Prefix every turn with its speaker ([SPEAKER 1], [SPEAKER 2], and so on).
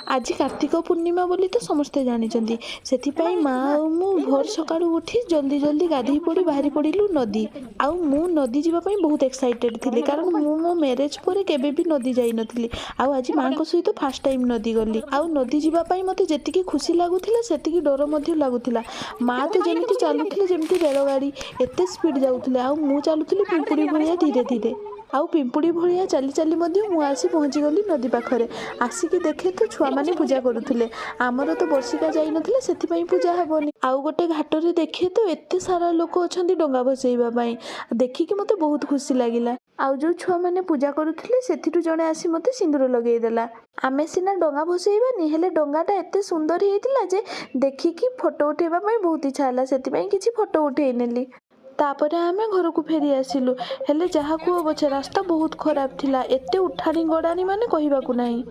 [SPEAKER 1] आज कार्तिक पूर्णिमा बोली तो समस्ते जानी से माँ मु भोर सका उठी जल्दी जल्दी गाधे पड़ी बाहरी पड़ू नदी आउ मु नदी जावाई बहुत एक्साइटेड थी कारण मु मो मैरेज पर केबे भी नदी जाई नथली आउ आज माँ सहित फास्ट टाइम नदी गली आउ नदी जावाई मते जेतिकी खुशी लगुला सेतिकी डर मध्य लगुला माँ तो जमी चलुले जमी रेलगाड़ी एते स्पीड जाऊे आउ मु चलुली पिंपुड़ी भाया धीरे धीरे आउ पिंपुड़ी भाया चली चली मु आसी पहुँची गली नदी पाखरे आसिकी देखे तो छुआ माने पूजा करुले आमर तो बर्षिका जाई नथिला सेथिपई पूजा हेबनी आउ गोटे घाटरे देखे तो एते सारा लोक अछंती डंगा भसैबा पई देखिकी मते बहुत खुशी लागिला आउ जो छुआ माने पूजा करुले सेथिरु जणे आसी मते सिंदूर लगेई देला आमे सिना डंगा भसैबानी हेले डंगाटा एते सुंदर हेतिला जे देखिकी फोटो उठेबा पई बहुत इच्छा हला सेथिपई किछि फोटो उठेई नेली तापरे आमे घर को फेरी आसिलु हेले जहा को बचे रास्ता बहुत खराब थिला एते उठाणी गडाणी माने कहिबा को नाही।